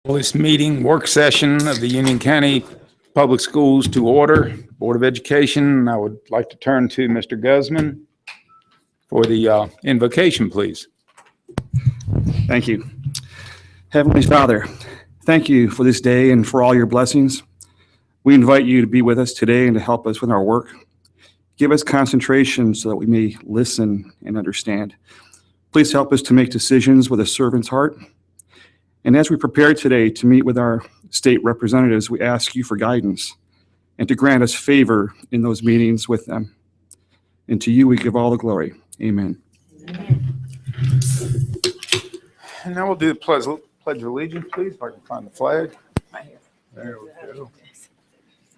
This meeting, work session of the Union County Public Schools to order. Board of Education, I would like to turn to Mr. Guzman for the invocation, please. Thank you. Heavenly Father, thank you for this day and for all your blessings. We invite you to be with us today and to help us with our work. Give us concentration so that we may listen and understand. Please help us to make decisions with a servant's heart. And as we prepare today to meet with our state representatives, we ask you for guidance and to grant us favor in those meetings with them. And to you we give all the glory. Amen. Amen. And now we'll do the Pledge of Allegiance, please, if I can find the flag. Right here. There we go.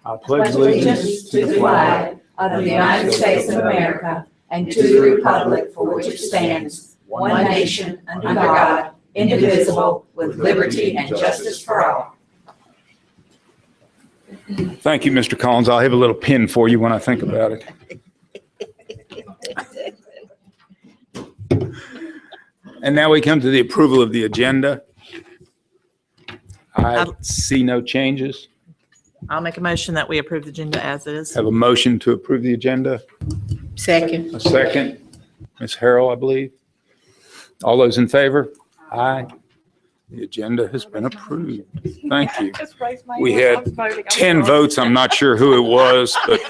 I pledge allegiance to the flag of the United States of America and to the republic for which it stands, one nation, under God, indivisible, with liberty and justice for all. Thank you, Mr. Collins. I'll have a little pin for you when I think about it. And now we come to the approval of the agenda. I see no changes. I'll make a motion that we approve the agenda as it is. Have a motion to approve the agenda. Second. A second. Ms. Harrell, I believe. All those in favor? Aye. The agenda has been approved. Thank you. We had 10 votes. I'm not sure who it was, but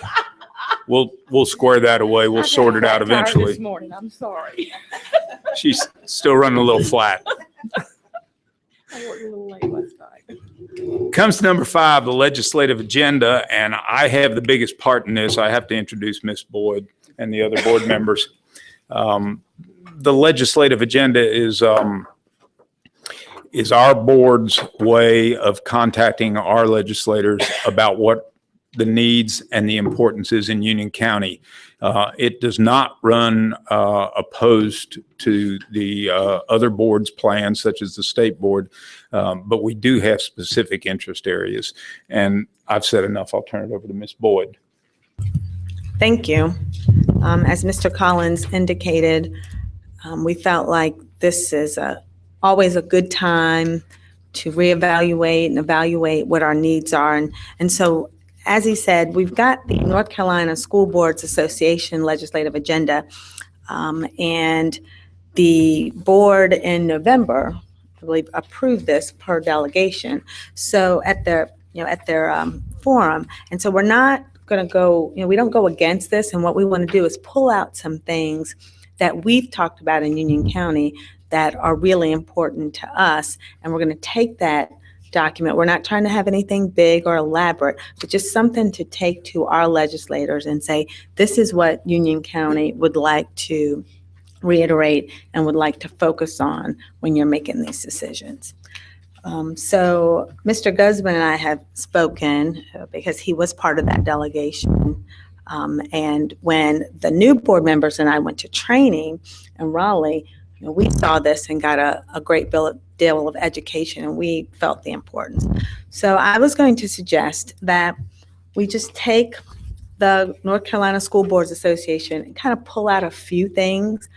we'll square that away. We'll sort it out eventually. This morning, I'm sorry. She's still running a little flat. I worked a little late last night. Comes to number 5, the legislative agenda, and I have the biggest part in this. I have to introduce Ms. Boyd and the other board members. The legislative agenda is our board's way of contacting our legislators about what the needs and the importance is in Union County. It does not run opposed to the other boards' plans, such as the state board, but we do have specific interest areas. And I've said enough. I'll turn it over to Ms. Boyd. Thank you. As Mr. Collins indicated, we felt like this is always a good time to reevaluate and evaluate what our needs are. And so, as he said, we've got the North Carolina School Boards Association legislative agenda, and the board in November, I believe, approved this per delegation. So at their forum, and so we're not going to go. We don't go against this. And what we want to do is pull out some things that we've talked about in Union County that are really important to us, and we're going to take that document. We're not trying to have anything big or elaborate, but just something to take to our legislators and say, this is what Union County would like to reiterate and would like to focus on when you're making these decisions. So Mr. Guzman and I have spoken because he was part of that delegation. And when the new board members and I went to training in Raleigh, we saw this and got a great deal of education, and we felt the importance. So I was going to suggest that we just take the North Carolina School Boards Association and kind of pull out a few things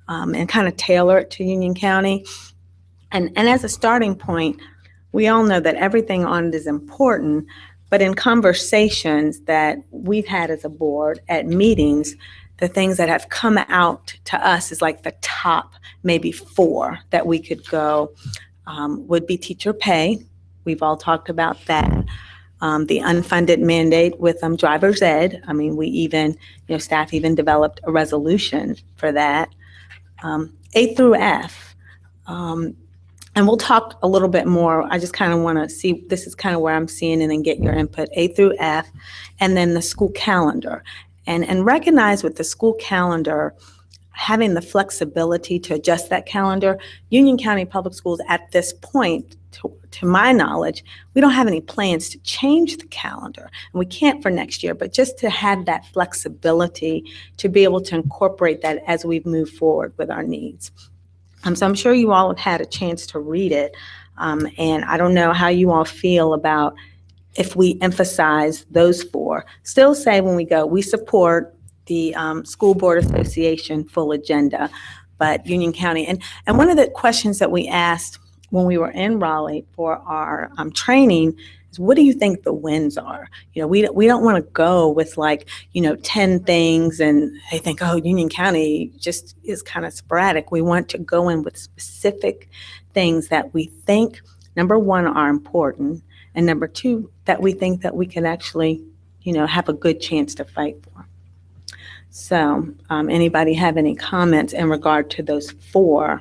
and kind of tailor it to Union County. And as a starting point, we all know that everything on it is important, but in conversations that we've had as a board at meetings, the things that have come out to us is like the top maybe 4 that we could go would be teacher pay. We've all talked about that. The unfunded mandate with driver's ed. I mean, we even, staff even developed a resolution for that. A through F. And we'll talk a little bit more. I just kind of want to see, this is kind of where I'm seeing and then get your input. A through F, and then the school calendar. And recognize with the school calendar, having the flexibility to adjust that calendar. Union County Public Schools at this point, to my knowledge, we don't have any plans to change the calendar. And we can't for next year, but just to have that flexibility to be able to incorporate that as we move forward with our needs. So I'm sure you all have had a chance to read it. And I don't know how you all feel about if we emphasize those 4. Still say when we go, we support the School Board Association full agenda, but Union County. And one of the questions that we asked when we were in Raleigh for our training is, what do you think the wins are? We don't want to go with 10 things and they think, oh, Union County just is kind of sporadic. We want to go in with specific things that we think, number one, are important, and number two, that we think that we can actually, have a good chance to fight for. So anybody have any comments in regard to those 4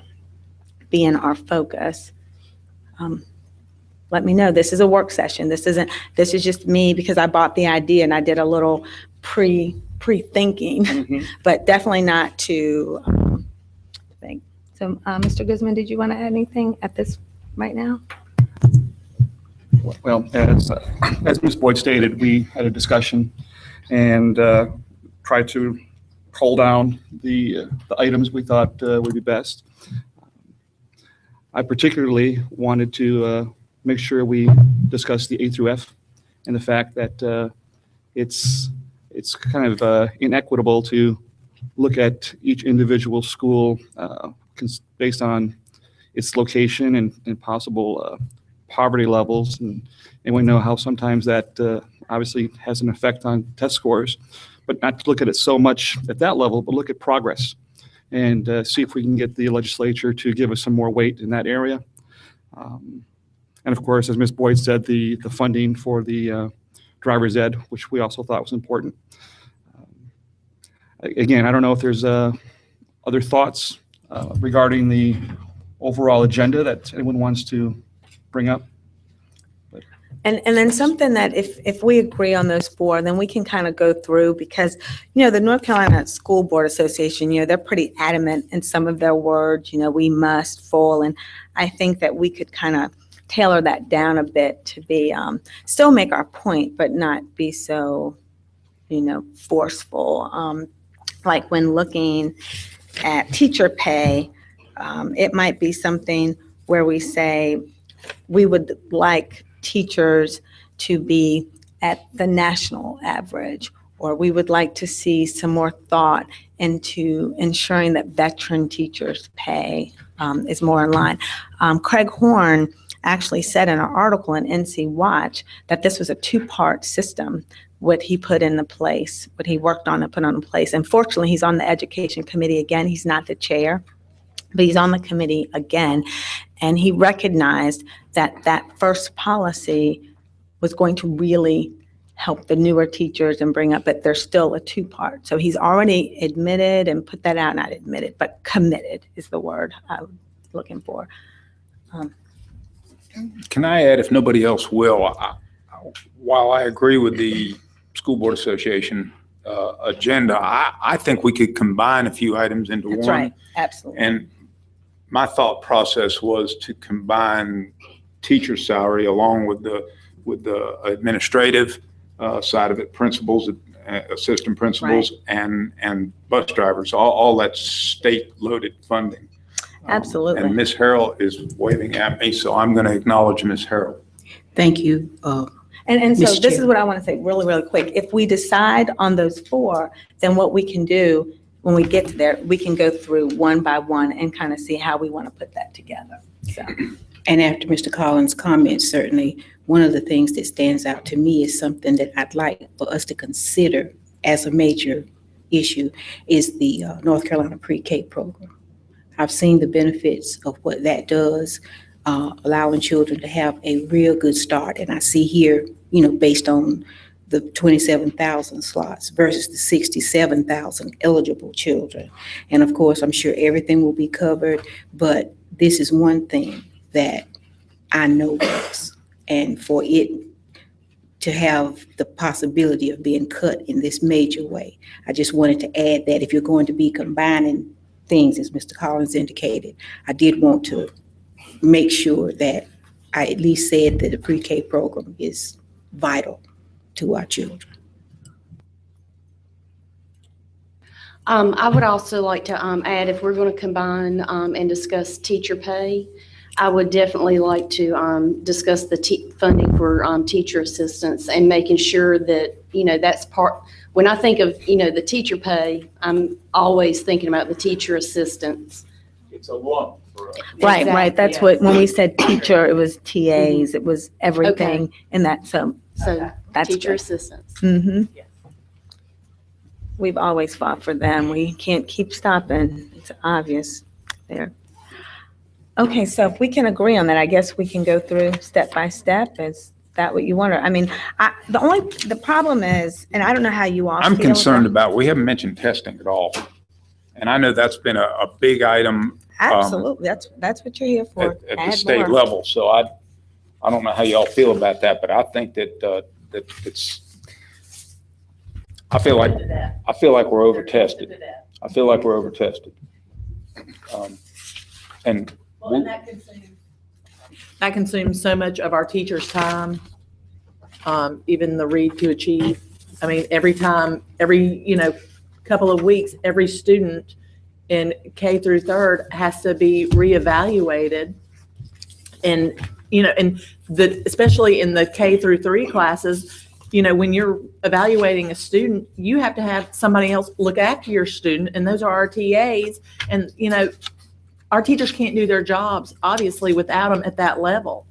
being our focus? Let me know. This is a work session. This is just me because I bought the idea and I did a little pre-thinking, but definitely not to think. So Mr. Guzman, did you want to add anything at this right now? Well, as Ms. Boyd stated, we had a discussion and tried to pull down the items we thought would be best. I particularly wanted to make sure we discuss the A through F and the fact that it's kind of inequitable to look at each individual school based on its location and possible poverty levels, and we know how sometimes that obviously has an effect on test scores, but not to look at it so much at that level, but look at progress and see if we can get the legislature to give us some more weight in that area. And of course, as Ms. Boyd said, the funding for the driver's ed, which we also thought was important. Again, I don't know if there's other thoughts regarding the overall agenda that anyone wants to bring up. And then something that if we agree on those 4, then we can kind of go through, because, the North Carolina School Board Association, they're pretty adamant in some of their words, we must, full, and I think that we could kind of tailor that down a bit to be, still make our point, but not be so, forceful. Like when looking at teacher pay, it might be something where we say, we would like teachers to be at the national average, or we would like to see some more thought into ensuring that veteran teachers' pay is more in line. Craig Horn actually said in an article in NC Watch that this was a 2-part system, what he put into place, what he worked on and put on place. Unfortunately, he's on the education committee again. He's not the chair, but he's on the committee again. And he recognized that that first policy was going to really help the newer teachers and bring up, but there's still a 2-part. So he's already admitted and put that out, not admitted, but committed is the word I'm looking for. Can I add, if nobody else will, while I agree with the School Board Association agenda, I think we could combine a few items into one. That's right, absolutely. And my thought process was to combine teacher salary along with the administrative side of it, principals, assistant principals, right, and bus drivers, all that state-loaded funding. Absolutely. And Ms. Harrell is waving at me, so I'm going to acknowledge Ms. Harrell. Thank you. And so Ms. this Chair. is what I want to say really, really quick. If we decide on those 4, then what we can do when we get to there, we can go through one by one and kind of see how we want to put that together. So. And after Mr. Collins' comments, certainly one of the things that stands out to me is something that I'd like for us to consider as a major issue is the North Carolina pre-K program. I've seen the benefits of what that does, allowing children to have a real good start. And I see here, based on the 27,000 slots versus the 67,000 eligible children. And of course, I'm sure everything will be covered, but this is one thing that I know works. And for it to have the possibility of being cut in this major way, I just wanted to add that if you're going to be combining things, as Mr. Collins indicated, I did want to make sure that I at least said that the pre-K program is vital to our children. I would also like to add, if we're going to combine and discuss teacher pay, I would definitely like to discuss the funding for teacher assistants and making sure that, that's part. When I think of, the teacher pay, I'm always thinking about the teacher assistants. It's a lump. for us. Right, right. That's Yeah. what, when we said teacher, it was TAs, it was everything in that, so So that's teacher good. assistants. Mm-hmm. Yes. We've always fought for them. We can't keep stopping. It's obvious there. Okay, so if we can agree on that, I guess we can go through step by step. Is that what you want? I mean, the problem is, and I don't know how you all feel. I'm concerned about, we haven't mentioned testing at all. And I know that's been a big item Absolutely, that's what you're here for. at the Add state more. level. So I don't know how y'all feel about that, but I think that I feel like we're over tested. I feel like we're over tested. And Well, and that consumes so much of our teachers' time, even the read to achieve. I mean, every time, couple of weeks, every student in K through third has to be reevaluated. And, especially in the K through 3 classes, when you're evaluating a student, you have to have somebody else look after your student, and those are our TAs. And, our teachers can't do their jobs, obviously, without them at that level.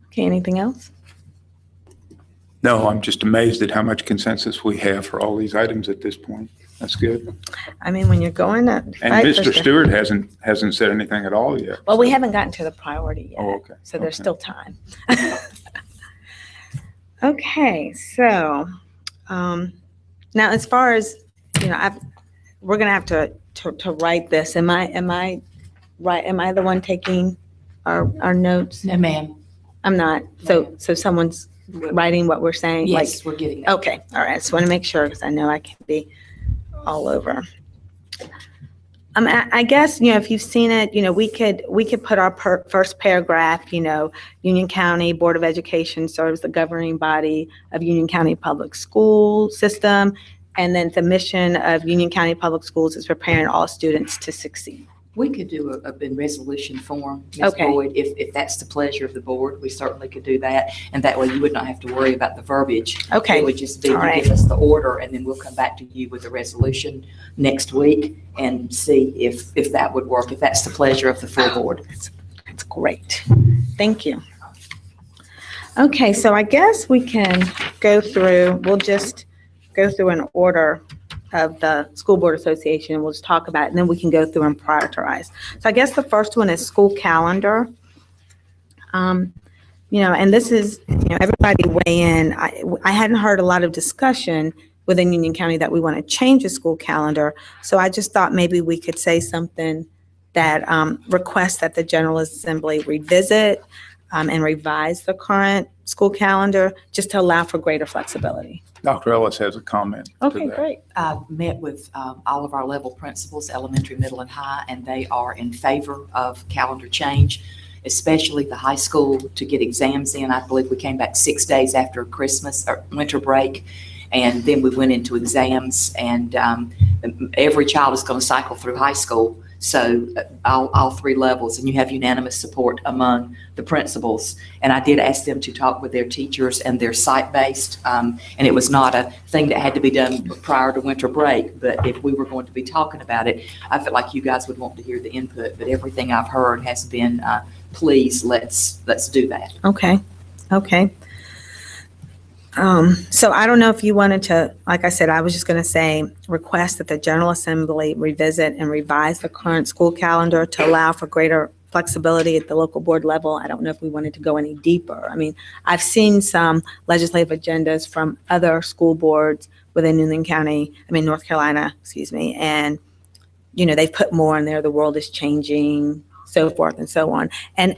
Okay, anything else? no, I'm just amazed at how much consensus we have for all these items at this point. That's good. I mean, when you're going to And fight for Mr. stuff- Stewart hasn't said anything at all yet. Well, we haven't gotten to the priority yet. Oh, okay. So there's Okay. still time. Okay, so, now as far as, we're gonna have to write this. Am I right? Am I the one taking our notes? No, ma'am. I'm not. So someone's writing what we're saying? Like, Yes, we're getting that. okay, all right. I just want to make sure because I know I can be all over. I guess, if you've seen it, we could put our first paragraph, Union County Board of Education serves the governing body of Union County Public School System. And then the mission of Union County Public Schools is preparing all students to succeed. We could do a resolution form, Ms. Okay. Boyd, if that's the pleasure of the board. We certainly could do that. And that way you would not have to worry about the verbiage. Okay. It would just be All to right. give us the order, and then we'll come back to you with a resolution next week and see if that would work, if that's the pleasure of the full board. That's great. Thank you. Okay, so I guess we can we'll just go through an order of the School Board Association, and we'll just talk about it, and then we can go through and prioritize. So I guess the first one is school calendar. And this is, everybody weigh in. I hadn't heard a lot of discussion within Union County that we want to change the school calendar. So I just thought maybe we could say something that requests that the General Assembly revisit and revise the current school calendar just to allow for greater flexibility. Dr. Ellis has a comment to Okay, that. great. I met with all of our level principals, elementary, middle, and high, and they are in favor of calendar change, especially the high school, to get exams in. I believe we came back 6 days after Christmas or winter break, and then we went into exams, and every child is going to cycle through high school. So all 3 levels, and you have unanimous support among the principals. And I did ask them to talk with their teachers, and they're site-based. And it was not a thing that had to be done prior to winter break. But if we were going to be talking about it, I felt like you guys would want to hear the input. But everything I've heard has been, please, let's do that. Okay. So I don't know if you wanted to, like I said, I was just going to say, request that the General Assembly revisit and revise the current school calendar to allow for greater flexibility at the local board level. I don't know if we wanted to go any deeper. I mean, I've seen some legislative agendas from other school boards within North Carolina, and, they've put more in there. The world is changing, so forth and so on. And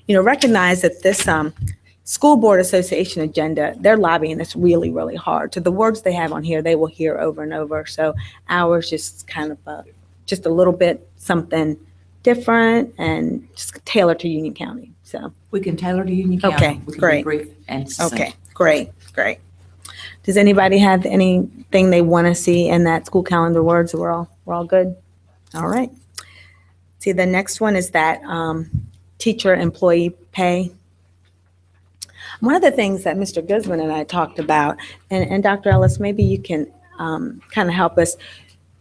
recognize that this, School Board Association agenda, they're lobbying this really, really hard. So the words they have on here, they will hear over and over. So ours just kind of just a little bit something different and just tailored to Union County. So, We can tailor to Union County. Okay, We can great. be brief and succinct. okay, great. Does anybody have anything they want to see in that school calendar words? We're all good? All right. See, the next one is that teacher employee pay. One of the things that Mr. Guzman and I talked about, and Dr. Ellis, maybe you can kind of help us.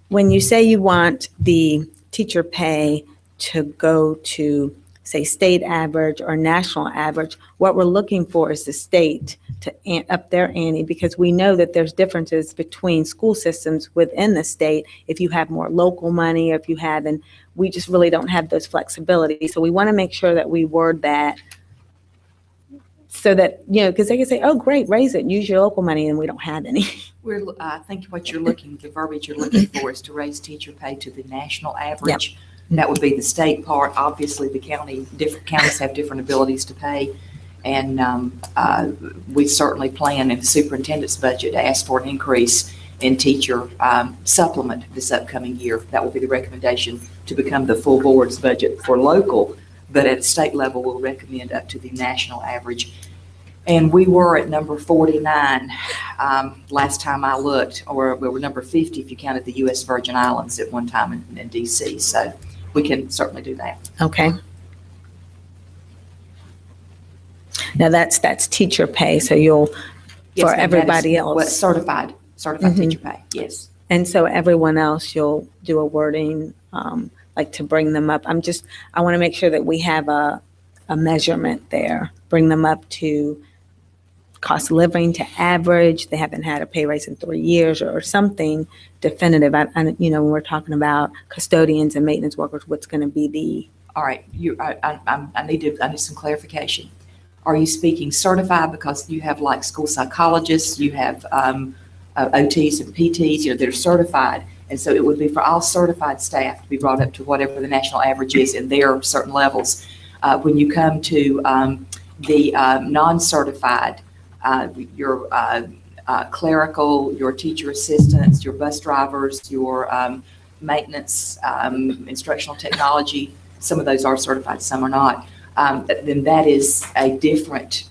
When you say you want the teacher pay to go to, say, state average or national average, what we're looking for is the state to up their ante, because we know that there's differences between school systems within the state. If you have more local money, or if you have, and we just really don't have those flexibilities. So we want to make sure that we word that so that, you know, because they can say, oh, great, raise it, use your local money, and we don't have any. I think what you're looking, the verbiage you're looking for is to raise teacher pay to the national average. That would be the state part. Obviously, different counties have different abilities to pay. And we certainly plan in the superintendent's budget to ask for an increase in teacher supplement this upcoming year. That will be the recommendation to become the full board's budget for local, but at state level, we'll recommend up to the national average. And we were at number 49 last time I looked, or we were number 50 if you counted the U.S. Virgin Islands at one time in D.C. So we can certainly do that. Okay. Now that's teacher pay, so you'll, Yes, for ma'am, everybody that is what else. certified teacher pay, yes. And so everyone else, you'll do a wording, like to bring them up. I want to make sure that we have a measurement there, bring them up to cost of living, to average. They haven't had a pay raise in 3 years, or something definitive. You know, when we're talking about custodians and maintenance workers, what's going to be the. All right, I need some clarification. Are you speaking certified because you have like school psychologists, you have OTs and PTs, you know, they're certified. And so it would be for all certified staff to be brought up to whatever the national average is in their certain levels. When you come to the non-certified, your clerical, your teacher assistants, your bus drivers, your maintenance, instructional technology, some of those are certified, some are not. Then that is a different,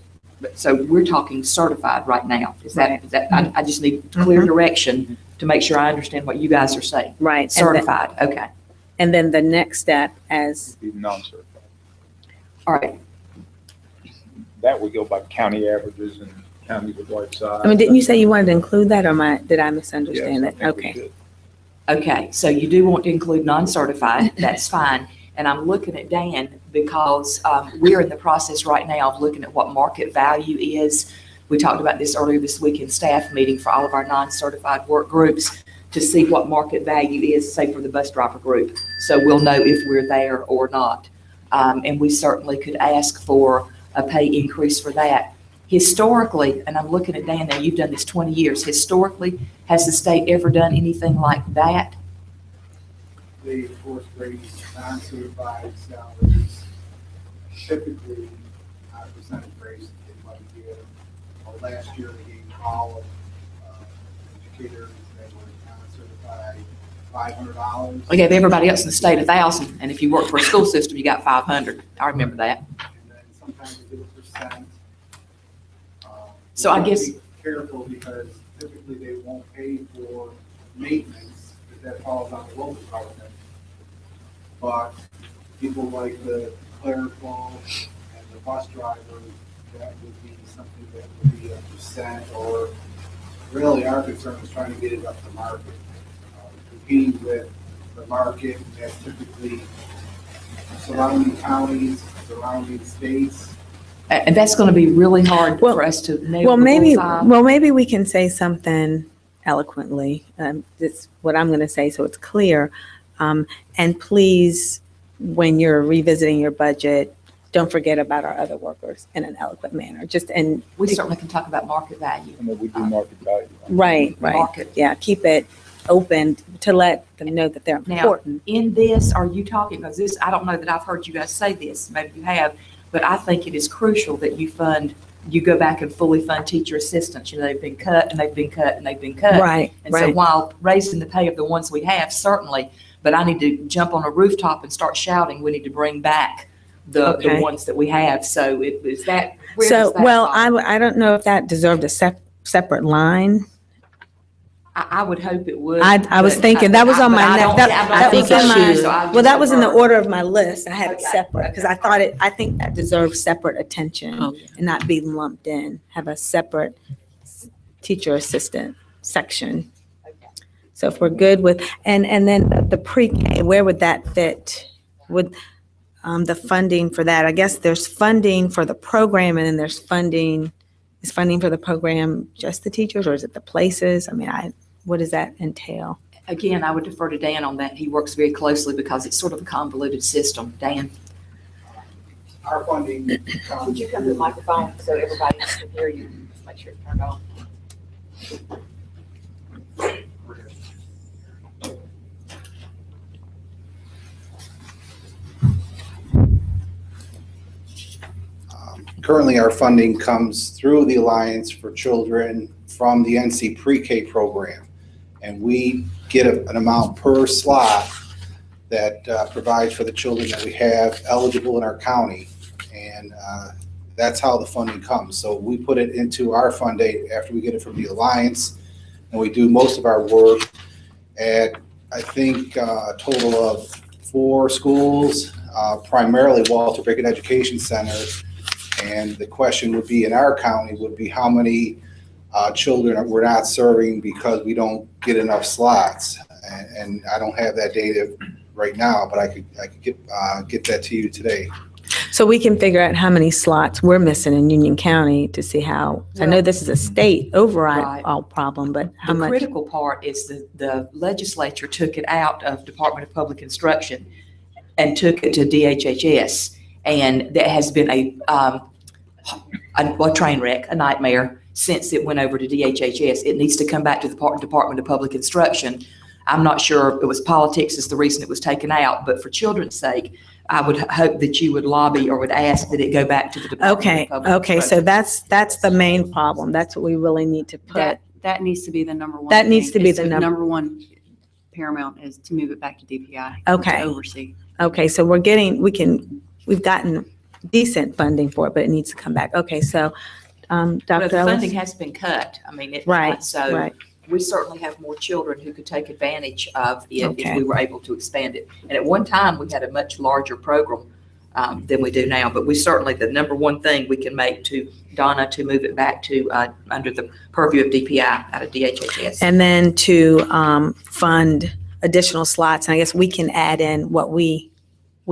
so we're talking certified right now. Is that, I just need clear direction to make sure I understand what you guys are saying. Right. Certified, okay. And then the next step as. Be non-certified. All right, That would go by county averages and county with like size. I mean, didn't you say you wanted to include that, or did I misunderstand Yes, that? I think we Okay. should. okay, so you do want to include non-certified, that's fine. And I'm looking at Dan because we're in the process right now of looking at what market value is. We talked about this earlier this week in staff meeting for all of our non-certified work groups to see what market value is, say for the bus driver group. So we'll know if we're there or not. And we certainly could ask for a pay increase for that. Historically, and I'm looking at Dan now, you've done this 20 years. Historically, has the state ever done anything like that? They, of course, raise non-certified salaries, typically percentage raise they might give. Last year, they gave all of educators that were non-certified $500. We gave everybody else in the state 1,000, and if you work for a school system, you got 500. I remember that. And then sometimes they do a percent. So I you have to guess- be careful because typically they won't pay for maintenance if that falls on the local department. But people like the clerical and the bus driver, that would be something that would be a percent, or really our concern is trying to get it up to market. Competing with the market, that's typically surrounding counties, surrounding states. And that's going to be really hard Well- for us to nail Well, the maybe, bullseye. maybe we can say something eloquently. That's what I'm going to say, so it's clear. And please, when you're revisiting your budget, don't forget about our other workers in an eloquent manner. We certainly can talk about market value. And then we do market value. Right. Market. Yeah, keep it open to let them know that they're Now, important. in this, are you talking, because this, I don't know that I've heard you guys say this, maybe you have, but I think it is crucial that you go back and fully fund teacher assistants. You know, they've been cut and they've been cut and they've been cut. Right, And so right. while raising the pay of the ones we have, certainly, but I need to jump on a rooftop and start shouting, we need to bring back the Okay. ones that we have. So is that, where So, does that well, fall? I don't know if that deserved a separate line. I would hope it would. I was but thinking, that was on my but I next, don't- that I'm not that was think in it my, should. so I well, just that was in the defer. order of my list. I had it Okay, separate, because I thought I think that deserves separate attention Oh, and not be lumped in, have a separate teacher assistant section. So if we're good with, and then the pre-K, where would that fit? Would, the funding for that, I guess there's funding for the program and then there's funding, is funding for the program just the teachers or is it the places? I mean, what does that entail? Again, I would defer to Dan on that. He works very closely because it's sort of a convoluted system. Dan? Our funding comes. Would you come to the microphone so everybody can hear you? Just make sure it's turned on. Currently, our funding comes through the Alliance for Children from the NC Pre-K program. And we get an amount per slot that provides for the children that we have eligible in our county. And that's how the funding comes. So we put it into our fund aid after we get it from the Alliance. And we do most of our work at, I think, a total of 4 schools, primarily Walter Pickett Education Center. And the question would be in our county would be how many children we're not serving because we don't get enough slots. And I don't have that data right now, but I could get that to you today. So we can figure out how many slots we're missing in Union County to see how, I know this is a state overall problem, but how The much? critical part is the legislature took it out of Department of Public Instruction and took it to DHHS. And that has been a train wreck, a nightmare since it went over to DHHS. It needs to come back to the Department of Public Instruction. I'm not sure if it was politics is the reason it was taken out, but for children's sake, I would hope that you would lobby or would ask that it go back to the Department of Public Okay, so Instruction. that's the main problem. That's what we really need to put. That needs to be the number one. That needs thing, to be is the number one paramount is to move it back to DPI. Okay. To oversee. Okay, so we've gotten decent funding for it, but it needs to come back. Okay, so, Well, Dr. the Ellis? funding has been cut. I mean, Right, so right. we certainly have more children who could take advantage of it Okay. if we were able to expand it. And at one time, we had a much larger program than we do now. But we certainly, the number one thing we can make to Donna to move it back to under the purview of DPI out of DHHS. And then to fund additional slots, and I guess we can add in what we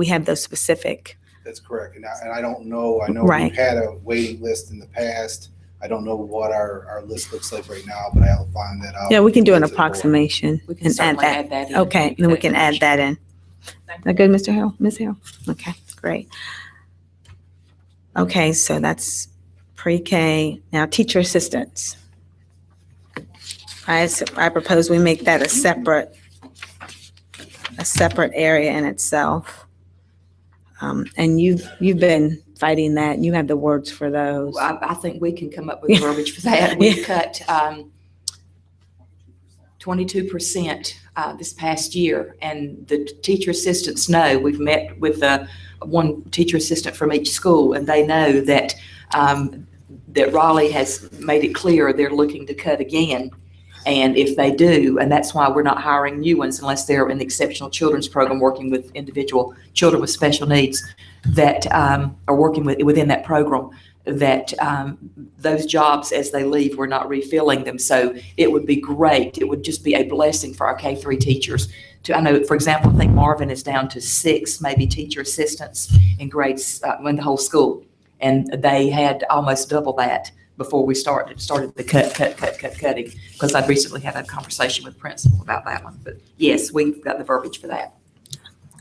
have those specific. That's correct. And I don't know, I know Right. we've had a waiting list in the past. I don't know what our list looks like right now, but I'll find that out. Yeah, we can do an As a board. approximation We can and add certainly that. add that in. Okay, and then we can add that in. Is that good, Mr. Hill? Ms. Hill? Okay, great. Okay, so that's pre-K. Now, teacher assistants. I propose we make that a separate area in itself. And you've been fighting that. You have the words for those. I think we can come up with verbiage for that. We cut 22% this past year, and the teacher assistants know. We've met with one teacher assistant from each school, and they know that that Raleigh has made it clear they're looking to cut again. And if they do, and that's why we're not hiring new ones unless they're in the exceptional children's program working with individual children with special needs that are working within that program, that those jobs as they leave, we're not refilling them. So it would be great. It would just be a blessing for our K-3 teachers. I know, for example, I think Marvin is down to 6 maybe teacher assistants in grades in the whole school. And they had almost double that before we started the cutting, because I'd recently had a conversation with the principal about that one. But yes, we've got the verbiage for that.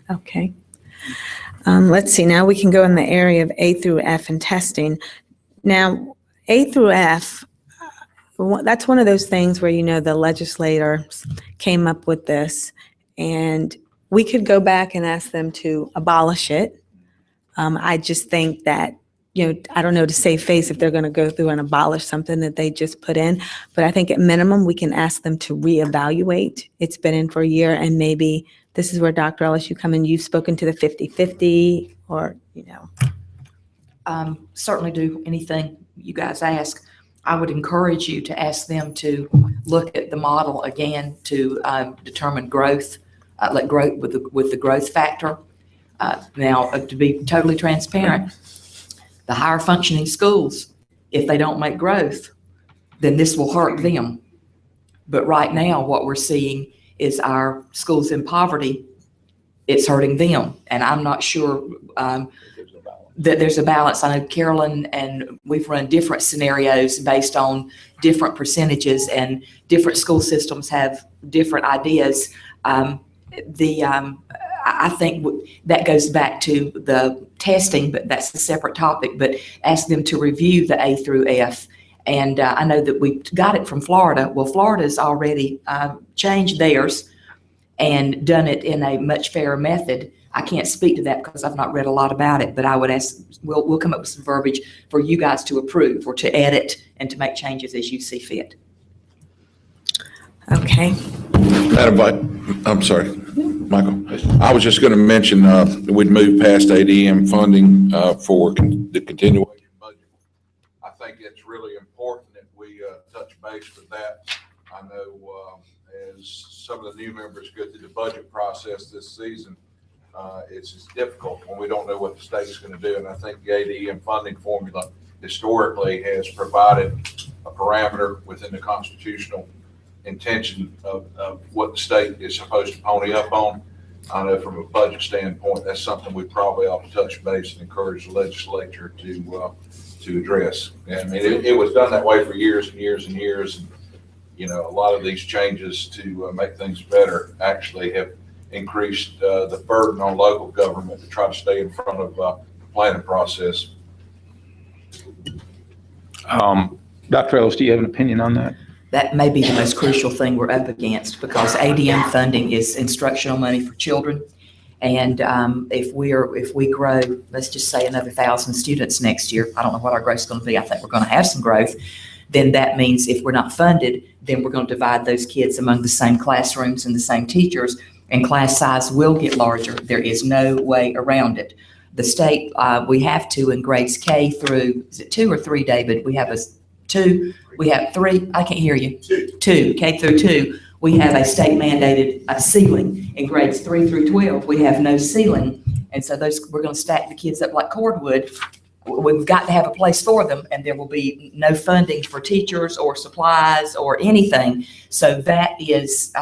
Okay. Let's see, now we can go in the area of A through F and testing. Now, A through F, that's one of those things where, the legislators came up with this, and we could go back and ask them to abolish it. I just think that, I don't know, to save face if they're going to go through and abolish something that they just put in, but I think at minimum, we can ask them to reevaluate. It's been in for a year, and maybe this is where, Dr. Ellis, you come in, you've spoken to the 50-50 or, Certainly do anything you guys ask. I would encourage you to ask them to look at the model again to determine growth, let growth with the growth factor. Now, to be totally transparent, the higher functioning schools, if they don't make growth, then this will hurt them. But right now, what we're seeing is our schools in poverty, it's hurting them. And I'm not sure that there's a balance. I know Carolyn and we've run different scenarios based on different percentages, and different school systems have different ideas. I think that goes back to the testing, but that's a separate topic, but ask them to review the A through F. And I know that we got it from Florida. Well, Florida's already changed theirs and done it in a much fairer method. I can't speak to that because I've not read a lot about it, but I would ask, we'll come up with some verbiage for you guys to approve or to edit and to make changes as you see fit. Okay. Madam Vice, I'm sorry, Michael. I was just going to mention we'd move past ADM funding for the continuation budget. I think it's really important that we touch base with that. I know as some of the new members go through the budget process this season, it's just difficult when we don't know what the state's going to do. And I think the ADM funding formula historically has provided a parameter within the constitutional intention of what the state is supposed to pony up on. I know from a budget standpoint, that's something we probably ought to touch base and encourage the legislature to address. And I mean, it was done that way for years and years and years. And, you know, a lot of these changes to make things better actually have increased the burden on local government to try to stay in front of the planning process. Dr. Ellis, do you have an opinion on that? That may be the most crucial thing we're up against, because ADM funding is instructional money for children. And if we grow, let's just say another 1,000 students next year, I don't know what our growth is going to be. I think we're going to have some growth. Then that means if we're not funded, then we're going to divide those kids among the same classrooms and the same teachers, and class size will get larger. There is no way around it. The state, we have to in grades K through, is it 2 or 3, David? We have a 2, we have 3, I can't hear you. 2, K through 2. We have a state mandated ceiling. In grades 3 through 12, we have no ceiling. And so we're going to stack the kids up like cordwood. We've got to have a place for them, and there will be no funding for teachers or supplies or anything. So that is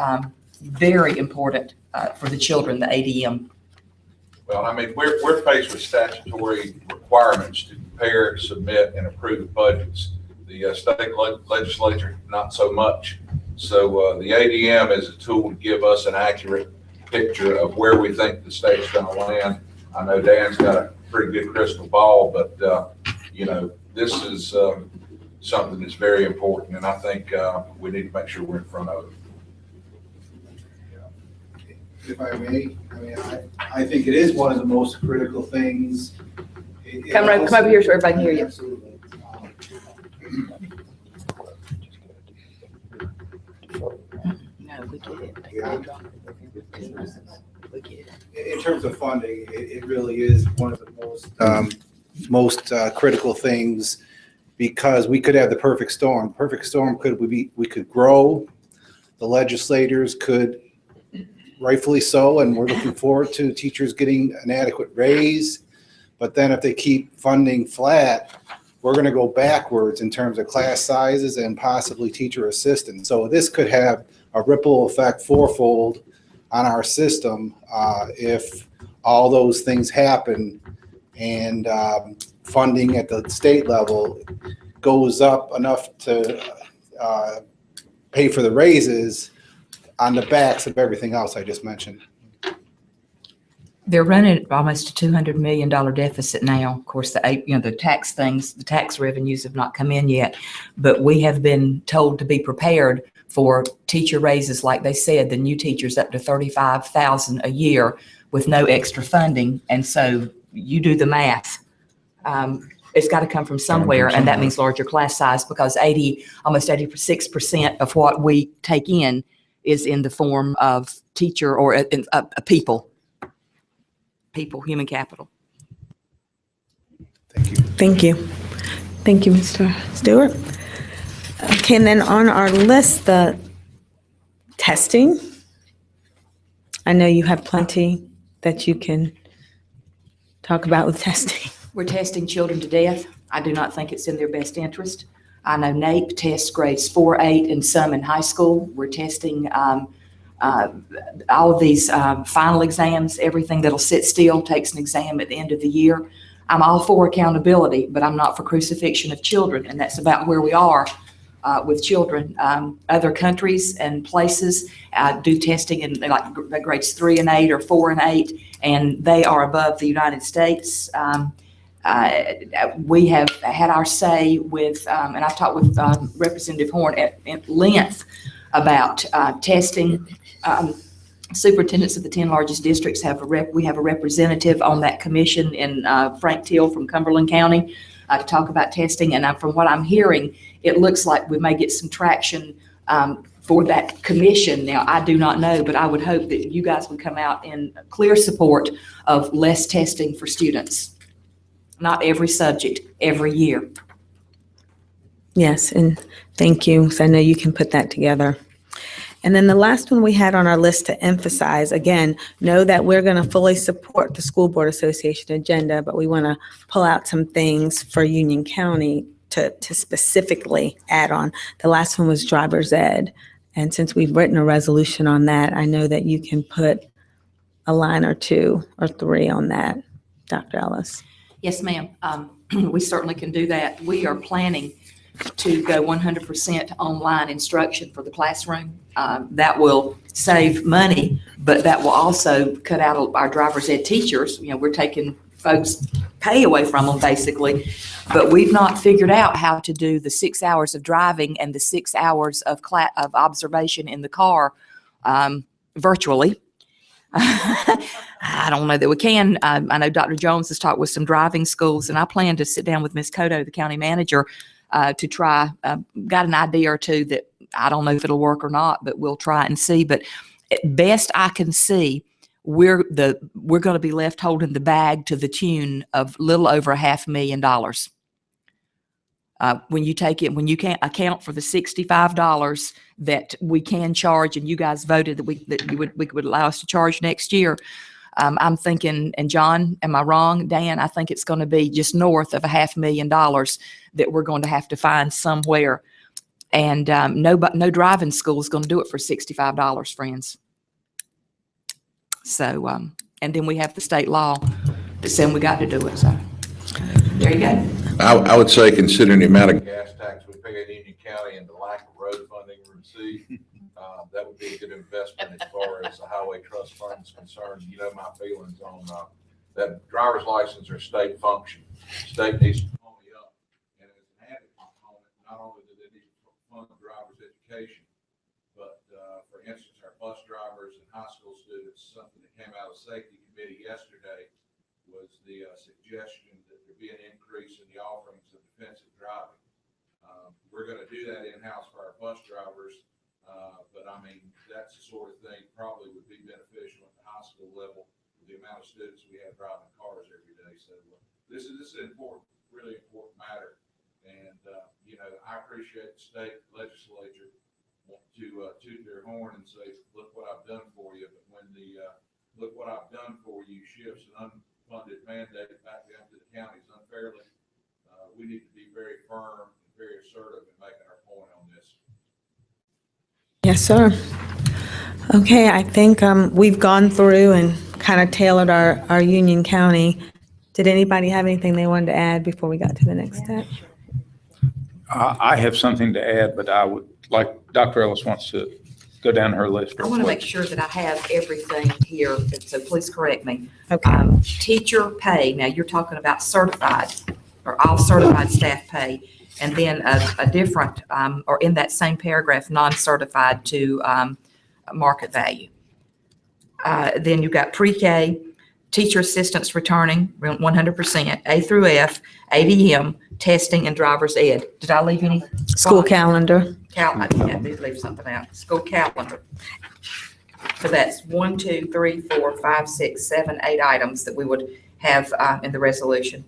very important for the children, the ADM. Well, I mean, we're faced with statutory requirements to prepare, submit, and approve budgets. The state legislature, not so much. So the ADM is a tool to give us an accurate picture of where we think the state's going to land. I know Dan's got a pretty good crystal ball, but you know, this is something that's very important, and I think we need to make sure we're in front of it. If I may, I mean, I think it is one of the most critical things. Come over here so everybody can hear you. Absolutely. No, we get it. Yeah. We get it. In terms of funding, it really is one of the most critical things, because we could have the perfect storm. Perfect storm we could grow, the legislators could, rightfully so, and we're looking forward to teachers getting an adequate raise. But then if they keep funding flat, we're going to go backwards in terms of class sizes and possibly teacher assistants. So this could have a ripple effect fourfold on our system if all those things happen, and funding at the state level goes up enough to pay for the raises on the backs of everything else I just mentioned. They're running almost a $200 million deficit now. Of course, the tax things, the tax revenues have not come in yet, but we have been told to be prepared for teacher raises. Like they said, the new teachers up to $35,000 a year with no extra funding. And so you do the math. It's got to come from somewhere, and that means larger class size, because almost 86% of what we take in is in the form of teacher or people, human capital. Thank you. Thank you. Thank you, Mr. Stewart. Okay, and then on our list, the testing. I know you have plenty that you can talk about with testing. We're testing children to death. I do not think it's in their best interest. I know NAEP tests grades 4, 8, and some in high school. We're testing all of these final exams. Everything that'll sit still takes an exam at the end of the year. I'm all for accountability, but I'm not for crucifixion of children, and that's about where we are with children. Other countries and places do testing in like grades 3 and 8 or 4 and 8, and they are above the United States. We have had our say with, and I've talked with Representative Horn at length about testing. Superintendents of the 10 largest districts we have a representative on that commission in Frank Till from Cumberland County to talk about testing. And from what I'm hearing, it looks like we may get some traction for that commission. Now, I do not know, but I would hope that you guys would come out in clear support of less testing for students. Not every subject, every year. Yes, and thank you. So I know you can put that together. And then the last one we had on our list to emphasize, again, know that we're going to fully support the School Board Association agenda, but we want to pull out some things for Union County to specifically add on. The last one was driver's ed. And since we've written a resolution on that, I know that you can put a line or 2 or 3 on that, Dr. Ellis. Yes, ma'am. We certainly can do that. We are planning to go 100% online instruction for the classroom. That will save money, but that will also cut out our driver's ed teachers. You know, we're taking folks' pay away from them basically, but we've not figured out how to do the 6 hours of driving and the 6 hours of observation in the car virtually. I don't know that we can. I know Dr. Jones has talked with some driving schools, and I plan to sit down with Ms. Cotto, the county manager, to try, got an idea or two that I don't know if it'll work or not, but we'll try and see. But at best I can see, we're going to be left holding the bag to the tune of little over $500,000. When you can't account for the $65 that we can charge, and you guys voted that you would allow us to charge next year. I'm thinking, and John, am I wrong? Dan, I think it's going to be just north of $500,000 that we're going to have to find somewhere. And no driving school is going to do it for $65, friends. So, and then we have the state law that said we got to do it. So there you go. I would say, considering the amount of gas tax we pay in Union County and the lack of road funding we receive, that would be a good investment as far as the highway trust fund is concerned. You know my feelings on that driver's license or state function. State needs to pony up, and as an added component, not only do they need to fund driver's education, but for instance, our bus drivers and high school students, something that came out of safety committee yesterday was the suggestion that there be an increase in the offerings of defensive driving. We're going to do that in-house for our bus drivers, but I mean, that's the sort of thing probably would be beneficial at the high school level with the amount of students we have driving cars every day. So this is an important, really important matter. And, you know, I appreciate the state legislature want to toot their horn and say, look what I've done for you. But when the look what I've done for you shifts an unfunded mandate back down to the counties unfairly, we need to be very firm and very assertive in making our point on this. Yes, sir. Okay, I think we've gone through and kind of tailored our Union County. Did anybody have anything they wanted to add before we got to the next step? I have something to add, but I would like Dr. Ellis wants to go down her list. I want to make sure that I have everything here, so please correct me. Okay. Teacher pay, now you're talking about certified, or all certified staff pay, and then a different, or in that same paragraph, non-certified to market value. Then you've got pre-K, teacher assistants returning 100%, A through F, ADM, testing, and driver's ed. Did I leave any? School calendar. I did leave something out. School calendar. So that's 1, 2, 3, 4, 5, 6, 7, 8 items that we would have in the resolution.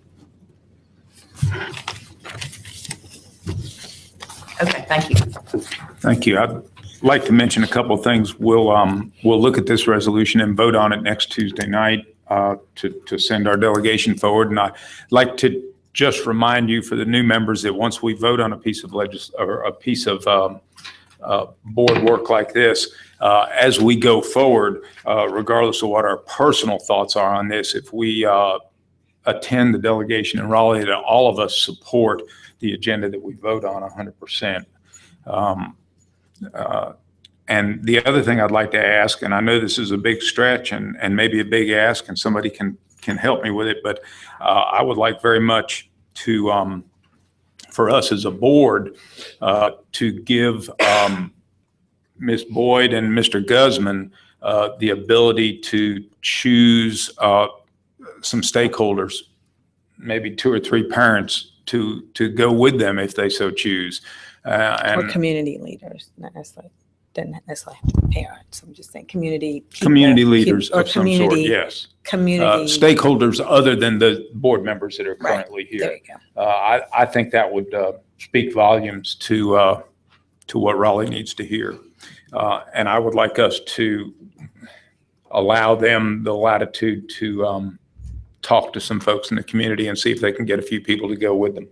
Okay, thank you. Thank you. I'd like to mention a couple of things. We'll look at this resolution and vote on it next Tuesday night to send our delegation forward. And I'd like to just remind you for the new members that once we vote on a piece of board work like this, as we go forward, regardless of what our personal thoughts are on this, if we attend the delegation in Raleigh, that all of us support the agenda that we vote on 100%. And the other thing I'd like to ask, and I know this is a big stretch and maybe a big ask, and somebody can help me with it, but I would like very much to, for us as a board, to give Ms. Boyd and Mr. Guzman the ability to choose some stakeholders, maybe 2 or 3 parents to go with them if they so choose. Or community leaders, not necessarily, doesn't necessarily have to be parents. I'm just saying community people, community leaders or of some sort, community, yes. community. Stakeholders other than the board members that are Right. currently here. There you go. I think that would speak volumes to what Raleigh needs to hear. And I would like us to allow them the latitude to talk to some folks in the community and see if they can get a few people to go with them.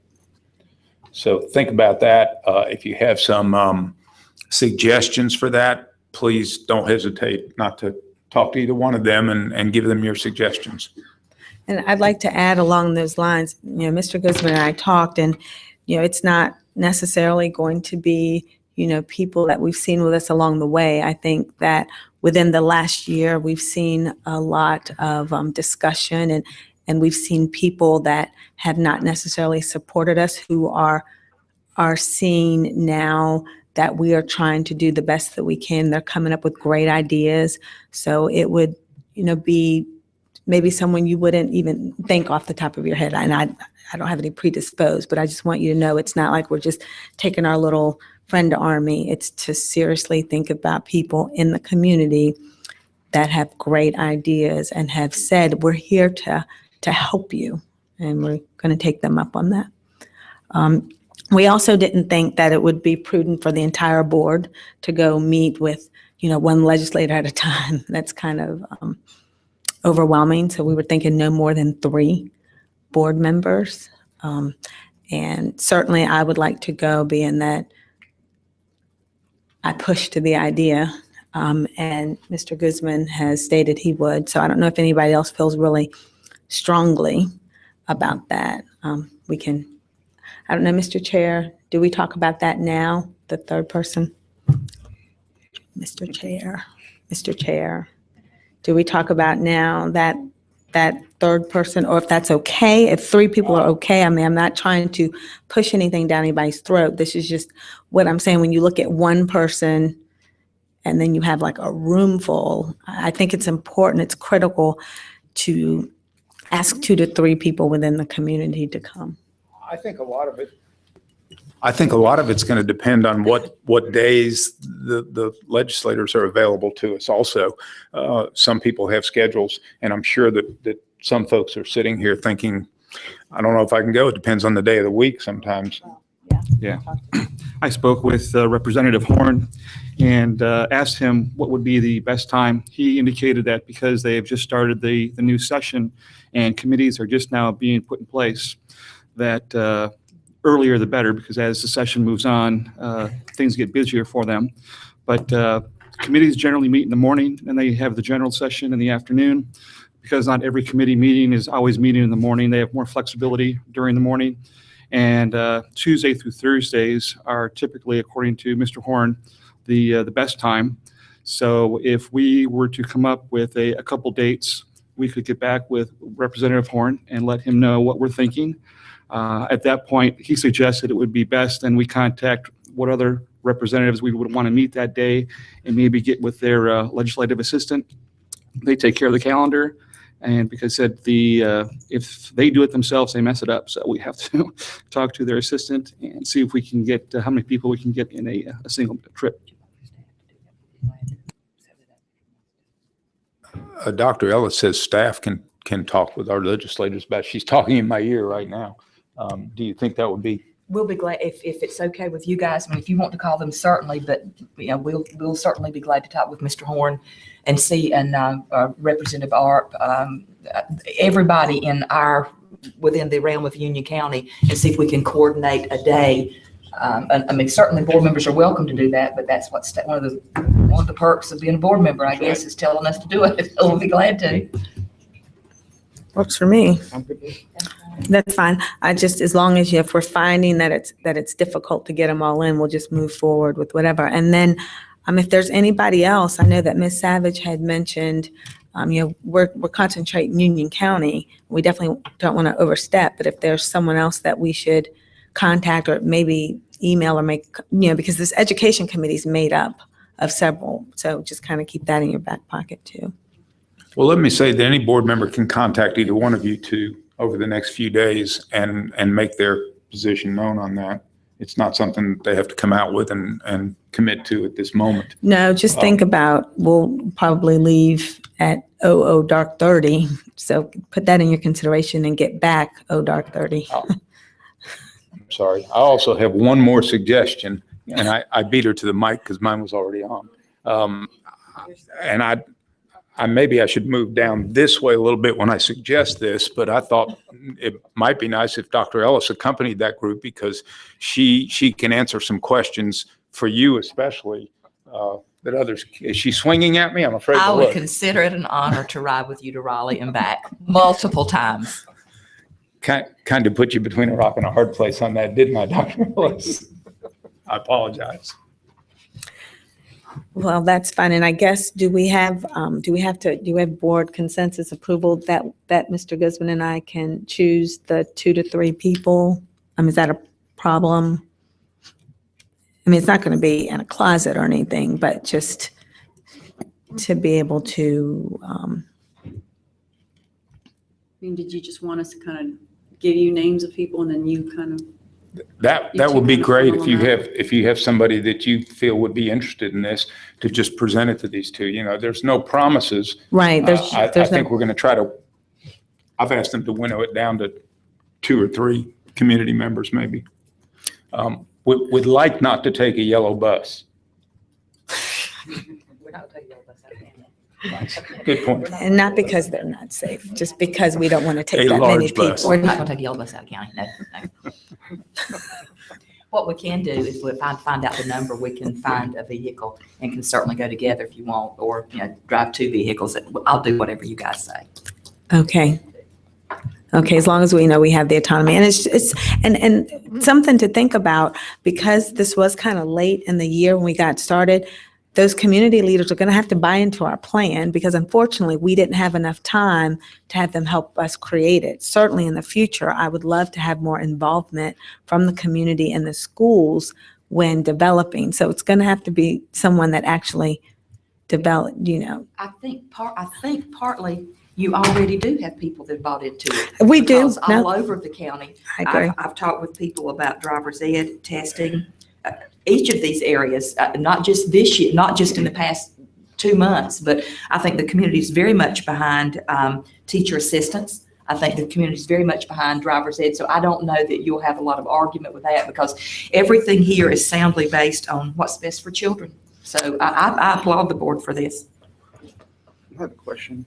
So think about that. If you have some suggestions for that, please don't hesitate not to talk to either one of them and give them your suggestions. And I'd like to add along those lines, Mr. Guzman and I talked, and, it's not necessarily going to be, people that we've seen with us along the way. I think that within the last year, we've seen a lot of discussion, and we've seen people that have not necessarily supported us who are seeing now that we are trying to do the best that we can. They're coming up with great ideas. So it would, be maybe someone you wouldn't even think off the top of your head. And I don't have any predisposed, but I just want you to know it's not like we're just taking our little friend army. It's to seriously think about people in the community that have great ideas and have said, we're here to help you. And we're going to take them up on that. We also didn't think that it would be prudent for the entire board to go meet with, one legislator at a time. That's kind of overwhelming. So we were thinking no more than 3 board members. And certainly I would like to go, being that I pushed to the idea, and Mr. Guzman has stated he would. So I don't know if anybody else feels really strongly about that. We can, I don't know, Mr. Chair, do we talk about that now, the third person? Mr. Chair, do we talk about now that third person, or if that's okay, if 3 people are okay? I mean, I'm not trying to push anything down anybody's throat. This is just what I'm saying. When you look at one person and then you have like a room full, I think it's important, it's critical to ask 2 to 3 people within the community to come. I think a lot of it's going to depend on what days the legislators are available to us also. Some people have schedules, and I'm sure that some folks are sitting here thinking, I don't know if I can go. It depends on the day of the week sometimes. Yeah. I spoke with Representative Horn and asked him what would be the best time. He indicated that because they have just started the new session and committees are just now being put in place, that earlier the better, because as the session moves on, things get busier for them. But committees generally meet in the morning, and they have the general session in the afternoon. Because not every committee meeting is always meeting in the morning, they have more flexibility during the morning. And Tuesday through Thursdays are typically, according to Mr. Horn, the best time. So if we were to come up with a couple dates, we could get back with Representative Horn and let him know what we're thinking. At that point, he suggested it would be best, and we contact what other representatives we would want to meet that day and maybe get with their legislative assistant. They take care of the calendar, and because said if they do it themselves, they mess it up. So we have to talk to their assistant and see if we can get how many people we can get in a single trip. Dr. Ellis says staff can talk with our legislators about it. She's talking in my ear right now. Do you think that would be We'll be glad if it's okay with you guys. I mean, if you want to call them, certainly, but we'll certainly be glad to talk with Mr. Horn and see, and Representative Arp, everybody within the realm of Union County, and see if we can coordinate a day. I mean, certainly board members are welcome to do that, but that's one of the perks of being a board member, I guess, is telling us to do it. So we'll be glad to. Works for me. That's fine. As long as if we're finding that it's difficult to get them all in, we'll just move forward with whatever. And then, if there's anybody else, I know that Ms. Savage had mentioned, we're concentrating Union County. We definitely don't want to overstep, but if there's someone else that we should contact or maybe email or because this education committee is made up of several. So just kind of keep that in your back pocket too. Well, let me say that any board member can contact either one of you two over the next few days and make their position known on that. It's not something they have to come out with and commit to at this moment. No, just think about, we'll probably leave at dark 30. So put that in your consideration and get back dark 30. I'm sorry. I also have one more suggestion, and I beat her to the mic because mine was already on. And maybe I should move down this way a little bit when I suggest this, but I thought it might be nice if Dr. Ellis accompanied that group because she can answer some questions for you especially that others. Is she swinging at me? I'm afraid I to would look. consider it an honor to ride with you to Raleigh and back multiple times. Kind of put you between a rock and a hard place on that, didn't I, Dr. Ellis? I apologize. Well, that's fine. And I guess, do we have board consensus approval that Mr. Guzman and I can choose the 2 to 3 people? Is that a problem? It's not going to be in a closet or anything, but just to be able to. Did you just want us to kind of give you names of people and then you kind of? That would be great if you have somebody that you feel would be interested in this to just present it to these two. There's no promises. Right. I think we're going to try to. I've asked them to winnow it down to 2 or 3 community members, maybe. We'd like not to take a yellow bus. We're not taking yellow bus out of Canada. Good point. And not because they're not safe, just because we don't want to take A that many large people. bus. We're not going to take a yellow bus out of county. No. What we can do is if I find out the number, we can find a vehicle and can certainly go together if you want, or drive 2 vehicles. I'll do whatever you guys say. Okay. Okay, as long as we know we have the autonomy. And it's and something to think about, because this was kind of late in the year when we got started, those community leaders are going to have to buy into our plan, because unfortunately we didn't have enough time to have them help us create it. Certainly in the future, I would love to have more involvement from the community and the schools when developing. So it's going to have to be someone that actually developed, I think partly you already do have people that bought into it. We do. Because all over the county. I agree. I've talked with people about driver's ed, testing, each of these areas, not just this year, not just in the past 2 months, but I think the community is very much behind teacher assistants. I think the community is very much behind driver's ed. So I don't know that you'll have a lot of argument with that, because everything here is soundly based on what's best for children. So I applaud the board for this. I have a question.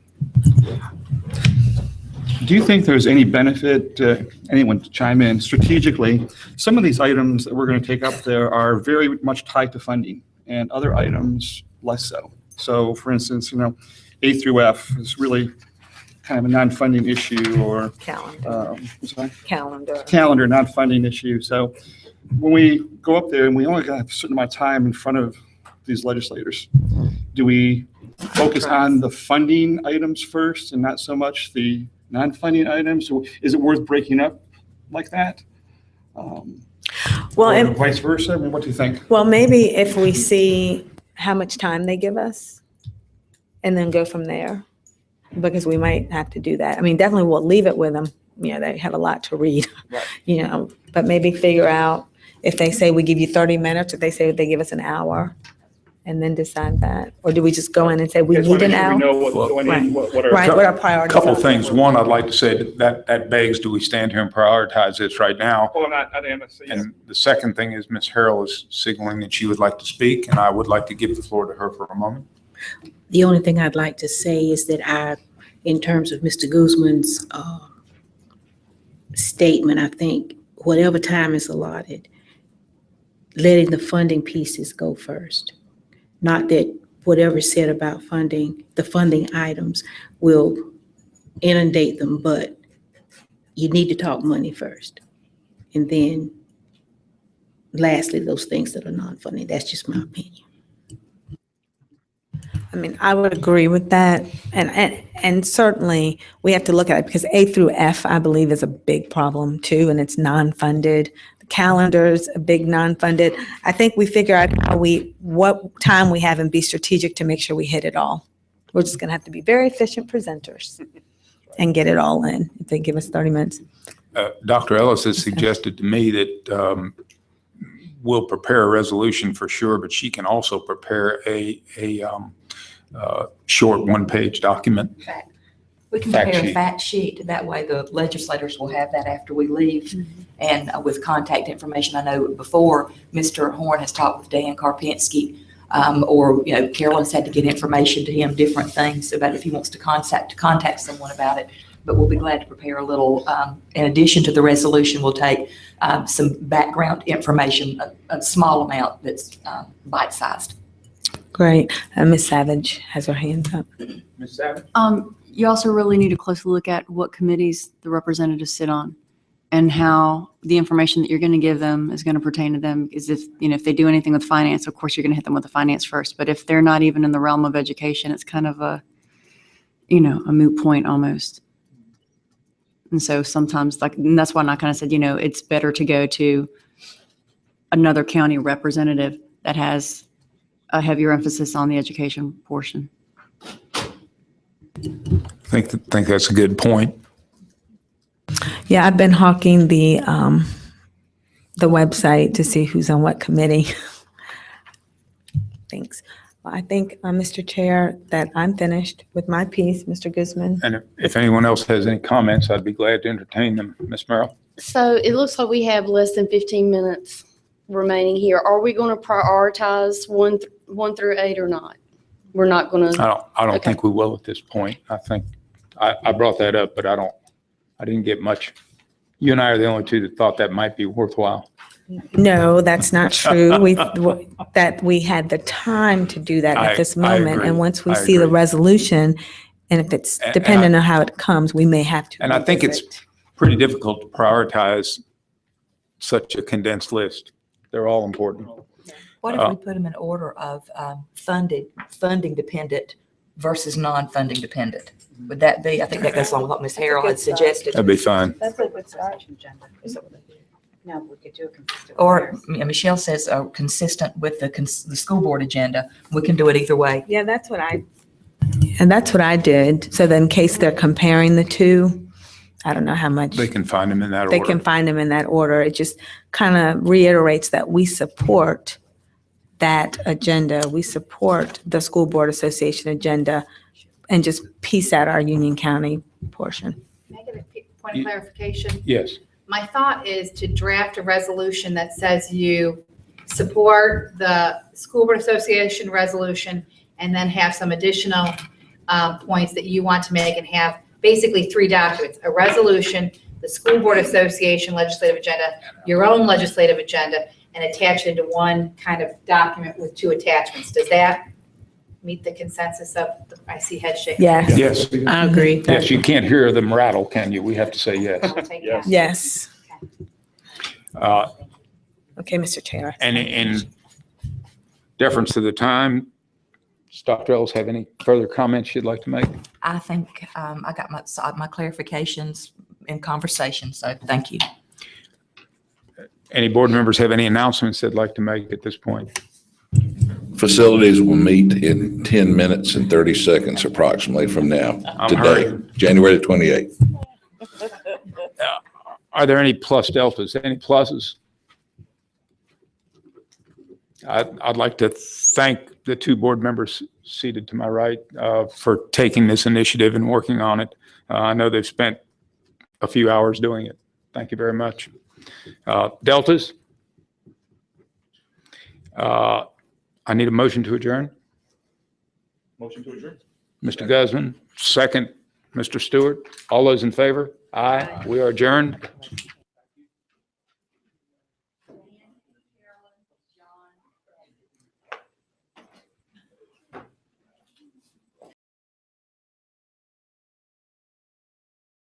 Do you think there's any benefit to anyone to chime in strategically? Some of these items that we're going to take up there are very much tied to funding, and other items less so. So for instance, A through F is really kind of a non-funding issue, or calendar non-funding issue. So when we go up there and we only got a certain amount of time in front of these legislators, do we focus on the funding items first and not so much the non-funding items? So is it worth breaking up like that? Or vice versa? What do you think? Well, maybe if we see how much time they give us and then go from there, because we might have to do that. Definitely we'll leave it with them. They have a lot to read, right. But maybe figure out if they say we give you 30 minutes, if they say they give us an hour, and then decide that? Or do we just go in and say, we Just wanna need an make sure we L? know what's going in, what our. Right, what our priorities are. Couple things. One, I'd like to say that begs, do we stand here and prioritize this right now? Well, not at MSC. And the second thing is Ms. Harrell is signaling that she would like to speak, and I would like to give the floor to her for a moment. The only thing I'd like to say is that in terms of Mr. Guzman's statement, I think whatever time is allotted, letting the funding pieces go first. Not that whatever's said about funding, the funding items will inundate them, but you need to talk money first. And then lastly, those things that are non-funding. That's just my opinion. I mean, I would agree with that. And certainly we have to look at it because A through F, I believe, is a big problem too, and it's non-funded. The calendar's a big non-funded. I think we figure out what time we have and be strategic to make sure we hit it all. We're just going to have to be very efficient presenters and get it all in if they give us 30 minutes. Dr. Ellis has suggested to me that we'll prepare a resolution for sure, but she can also prepare a short one-page document. We can Fact prepare a sheet. fact sheet. That way the legislators will have that after we leave. And with contact information, I know before Mr. Horn has talked with Dan Karpinski, or, Carolyn's had to get information to him, different things about if he wants to contact someone about it. But we'll be glad to prepare a little, in addition to the resolution, we'll take some background information, a small amount that's bite-sized. Great. Ms. Savage has her hand up. Ms. Savage? You also really need to closely look at what committees the representatives sit on and how the information that you're going to give them is going to pertain to them. Is if they do anything with finance, of course, you're going to hit them with the finance first. But if they're not even in the realm of education, it's kind of a moot point almost. And so sometimes, and that's why I kind of said, it's better to go to another county representative that has a heavier emphasis on the education portion. I think that's a good point. Yeah, I've been hawking the website to see who's on what committee. Thanks. Well, I think, Mr. Chair, that I'm finished with my piece. Mr. Guzman? And if anyone else has any comments, I'd be glad to entertain them. Ms. Merrill? So it looks like we have less than 15 minutes remaining here. Are we going to prioritize 1 through 8 or not? We're not going to. I don't Okay. think we will at this point. I think I brought that up, but I didn't get much. You and I are the only two that thought that might be worthwhile. No, that's not true. That we had the time to do that at this I moment. agree. And once we I see the agree. resolution, and if it's And dependent on how it comes, we may have to. And I think it's revisit. pretty difficult to prioritize such a condensed list. They're all important. What if we put them in order of funding dependent versus non-funding dependent? Would that be, I think that goes along with what Ms. Harrell had suggested. That'd be fine. That's a good start agenda. No, we could do a consistent. Or Michelle says consistent with the school board agenda. We can do it either way. Yeah, that's what I did. So then in case they're comparing the two, I don't know how much. They can find them in that order. They can find them in that order. It just kind of reiterates that we support that agenda. We support the School Board Association agenda and just piece out our Union County portion. Can I get a point of clarification? Yes. My thought is to draft a resolution that says you support the School Board Association resolution and then have some additional points that you want to make and have basically 3 documents: a resolution, the School Board Association legislative agenda, your own legislative agenda, and attach it into one kind of document with 2 attachments. Does that meet the consensus of, I see head shaking? Yes, Yes. I agree. Yes, you can't hear them rattle, can you? We have to say yes. I'll take that. yes. Uh, Okay, Mr. Chair. And in deference to the time, does Dr. Ellis have any further comments you'd like to make? I think I got my clarifications in conversation, so thank you. Any board members have any announcements they'd like to make at this point? Facilities will meet in 10 minutes and 30 seconds approximately from now, I'm today, hurrying. January the 28th. Are there any plus deltas, any pluses? I'd like to thank the two board members seated to my right for taking this initiative and working on it. I know they've spent a few hours doing it. Thank you very much. Deltas? I need a motion to adjourn. Motion to adjourn. Mr. Guzman, second. Mr. Stewart, all those in favor? Aye. We are adjourned.